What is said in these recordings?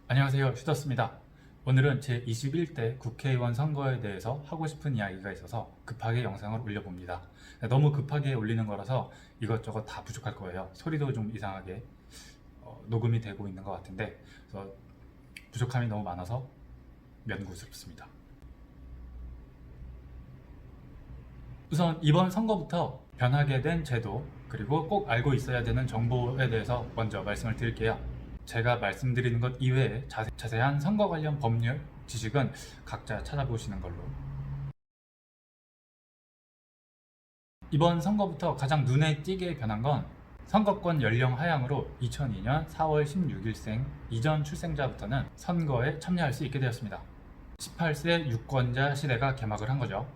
안녕하세요, 슈더스입니다. 오늘은 제21대 국회의원 선거에 대해서 하고 싶은 이야기가 있어서 급하게 영상을 올려봅니다. 너무 급하게 올리는 거라서 이것저것 다 부족할 거예요. 소리도 좀 이상하게 녹음이 되고 있는 것 같은데, 그래서 부족함이 너무 많아서 면구스럽습니다. 우선 이번 선거부터 변하게 된 제도, 그리고 꼭 알고 있어야 되는 정보에 대해서 먼저 말씀을 드릴게요. 제가 말씀드리는 것 이외에 자세한 선거 관련 법률 지식은 각자 찾아보시는 걸로. 이번 선거부터 가장 눈에 띄게 변한 건 선거권 연령 하향으로 2002년 4월 16일생 이전 출생자부터는 선거에 참여할 수 있게 되었습니다. 18세 유권자 시대가 개막을 한 거죠.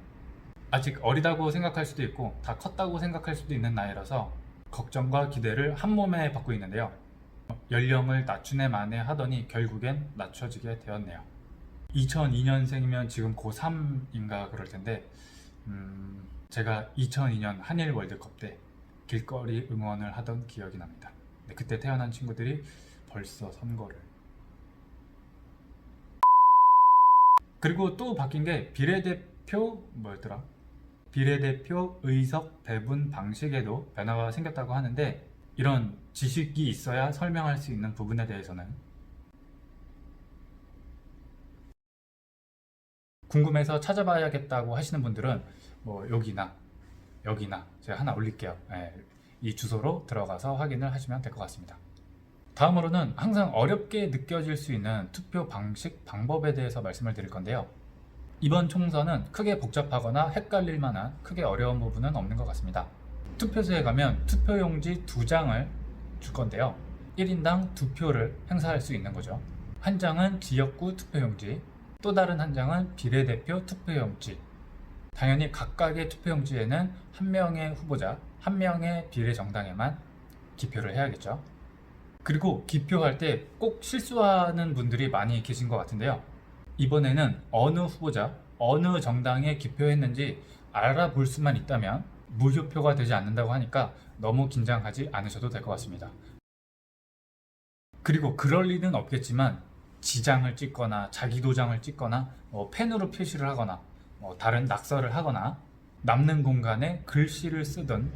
아직 어리다고 생각할 수도 있고 다 컸다고 생각할 수도 있는 나이라서 걱정과 기대를 한 몸에 받고 있는데요. 연령을 낮추네 마네 하더니 결국엔 낮춰지게 되었네요. 2002년생이면 지금 고3인가 그럴 텐데, 제가 2002년 한일 월드컵 때 길거리 응원을 하던 기억이 납니다. 그때 태어난 친구들이 벌써 선거를. 그리고 또 바뀐 게 비례대표 의석 배분 방식에도 변화가 생겼다고 하는데, 이런 지식이 있어야 설명할 수 있는 부분에 대해서는 궁금해서 찾아봐야겠다고 하시는 분들은 여기나 제가 하나 올릴게요. 이 주소로 들어가서 확인을 하시면 될 것 같습니다. 다음으로는 항상 어렵게 느껴질 수 있는 투표 방식, 방법에 대해서 말씀을 드릴 건데요. 이번 총선은 크게 복잡하거나 헷갈릴 만한 크게 어려운 부분은 없는 것 같습니다. 투표소에 가면 투표용지 2장을 줄 건데요. 1인당 2표를 행사할 수 있는 거죠. 한 장은 지역구 투표용지, 또 다른 한 장은 비례대표 투표용지. 당연히 각각의 투표용지에는 한 명의 후보자, 한 명의 비례정당에만 기표를 해야겠죠. 그리고 기표할 때 꼭 실수하는 분들이 많이 계신 것 같은데요. 이번에는 어느 후보자, 어느 정당에 기표했는지 알아볼 수만 있다면 무효표가 되지 않는다고 하니까 너무 긴장하지 않으셔도 될 것 같습니다. 그리고 그럴 리는 없겠지만 지장을 찍거나 자기 도장을 찍거나 펜으로 표시를 하거나 다른 낙서를 하거나 남는 공간에 글씨를 쓰든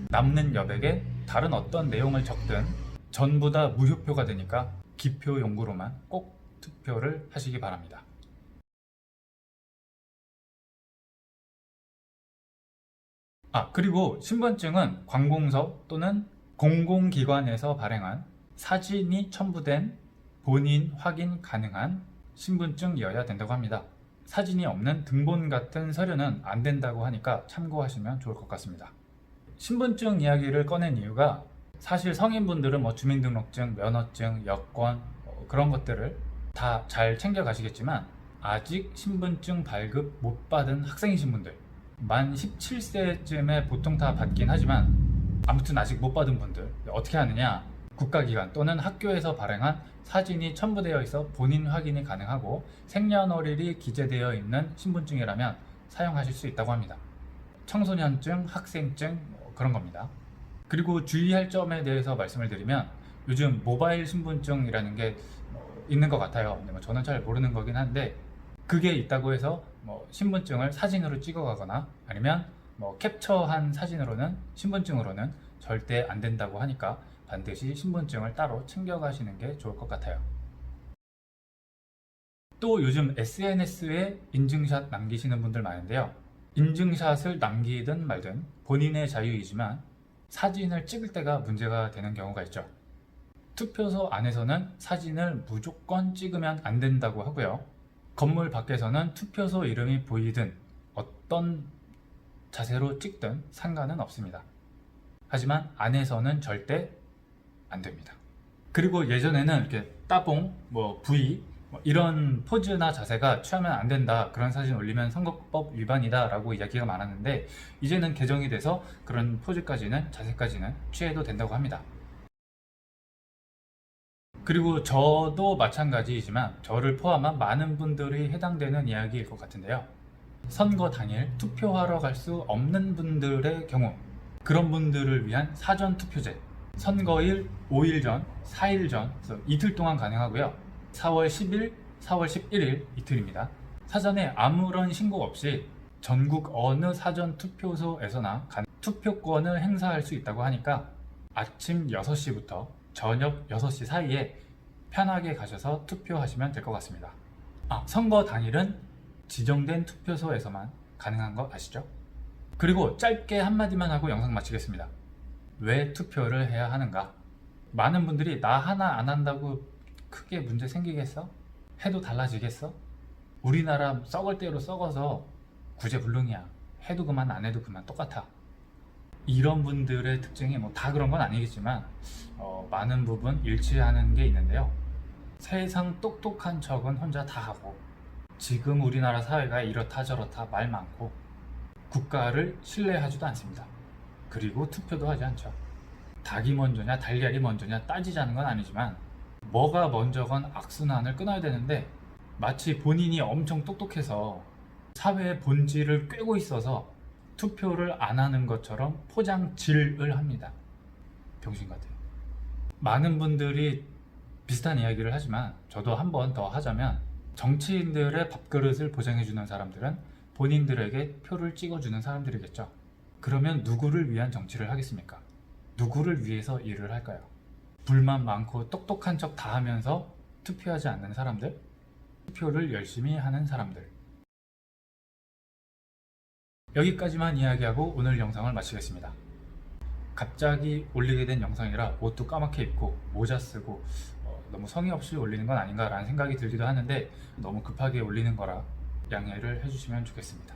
남는 여백에 다른 어떤 내용을 적든 전부 다 무효표가 되니까 기표용구로만 꼭 투표를 하시기 바랍니다. 그리고 신분증은 관공서 또는 공공기관에서 발행한 사진이 첨부된 본인 확인 가능한 신분증이어야 된다고 합니다. 사진이 없는 등본 같은 서류는 안 된다고 하니까 참고하시면 좋을 것 같습니다. 신분증 이야기를 꺼낸 이유가, 사실 성인분들은 주민등록증, 면허증, 여권 그런 것들을 다 잘 챙겨 가시겠지만 아직 신분증 발급 못 받은 학생이신 분들, 만 17세쯤에 보통 다 받긴 하지만 아무튼 아직 못 받은 분들 어떻게 하느냐, 국가기관 또는 학교에서 발행한 사진이 첨부되어 있어 본인 확인이 가능하고 생년월일이 기재되어 있는 신분증이라면 사용하실 수 있다고 합니다. 청소년증, 학생증 그런 겁니다. 그리고 주의할 점에 대해서 말씀을 드리면, 요즘 모바일 신분증이라는 게 있는 것 같아요. 근데 저는 잘 모르는 거긴 한데, 그게 있다고 해서 신분증을 사진으로 찍어가거나 아니면 캡처한 사진으로는, 신분증으로는 절대 안 된다고 하니까 반드시 신분증을 따로 챙겨가시는 게 좋을 것 같아요. 또 요즘 SNS에 인증샷 남기시는 분들 많은데요. 인증샷을 남기든 말든 본인의 자유이지만 사진을 찍을 때가 문제가 되는 경우가 있죠. 투표소 안에서는 사진을 무조건 찍으면 안 된다고 하고요. 건물 밖에서는 투표소 이름이 보이든 어떤 자세로 찍든 상관은 없습니다. 하지만 안에서는 절대 안 됩니다. 그리고 예전에는 이렇게 따봉, V 이런 포즈나 자세가 취하면 안 된다, 그런 사진 올리면 선거법 위반이다 라고 이야기가 많았는데, 이제는 개정이 돼서 그런 포즈까지는, 자세까지는 취해도 된다고 합니다. 그리고 저도 마찬가지이지만 저를 포함한 많은 분들이 해당되는 이야기일 것 같은데요. 선거 당일 투표하러 갈 수 없는 분들의 경우, 그런 분들을 위한 사전 투표제, 선거일 5일 전, 4일 전, 이틀 동안 가능하고요. 4월 10일, 4월 11일 이틀입니다. 사전에 아무런 신고 없이 전국 어느 사전 투표소에서나 투표권을 행사할 수 있다고 하니까 아침 6시부터 저녁 6시 사이에 편하게 가셔서 투표하시면 될 것 같습니다. 선거 당일은 지정된 투표소에서만 가능한 거 아시죠? 그리고 짧게 한마디만 하고 영상 마치겠습니다. 왜 투표를 해야 하는가? 많은 분들이 나 하나 안 한다고 크게 문제 생기겠어? 해도 달라지겠어? 우리나라 썩을 대로 썩어서 구제불능이야. 해도 그만 안 해도 그만 똑같아. 이런 분들의 특징이 뭐 다 그런 건 아니겠지만 많은 부분 일치하는 게 있는데요. 세상 똑똑한 척은 혼자 다 하고 지금 우리나라 사회가 이렇다 저렇다 말 많고 국가를 신뢰하지도 않습니다. 그리고 투표도 하지 않죠. 닭이 먼저냐 달걀이 먼저냐 따지자는 건 아니지만 뭐가 먼저건 악순환을 끊어야 되는데 마치 본인이 엄청 똑똑해서 사회의 본질을 꿰고 있어서 투표를 안 하는 것처럼 포장질을 합니다. 병신 같아요. 많은 분들이 비슷한 이야기를 하지만 저도 한 번 더 하자면 정치인들의 밥그릇을 보장해주는 사람들은 본인들에게 표를 찍어주는 사람들이겠죠. 그러면 누구를 위한 정치를 하겠습니까? 누구를 위해서 일을 할까요? 불만 많고 똑똑한 척 다 하면서 투표하지 않는 사람들, 투표를 열심히 하는 사람들. 여기까지만 이야기하고 오늘 영상을 마치겠습니다. 갑자기 올리게 된 영상이라 옷도 까맣게 입고 모자 쓰고 너무 성의 없이 올리는 건 아닌가 라는 생각이 들기도 하는데 너무 급하게 올리는 거라 양해를 해주시면 좋겠습니다.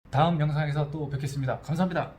다음 영상에서 또 뵙겠습니다. 감사합니다.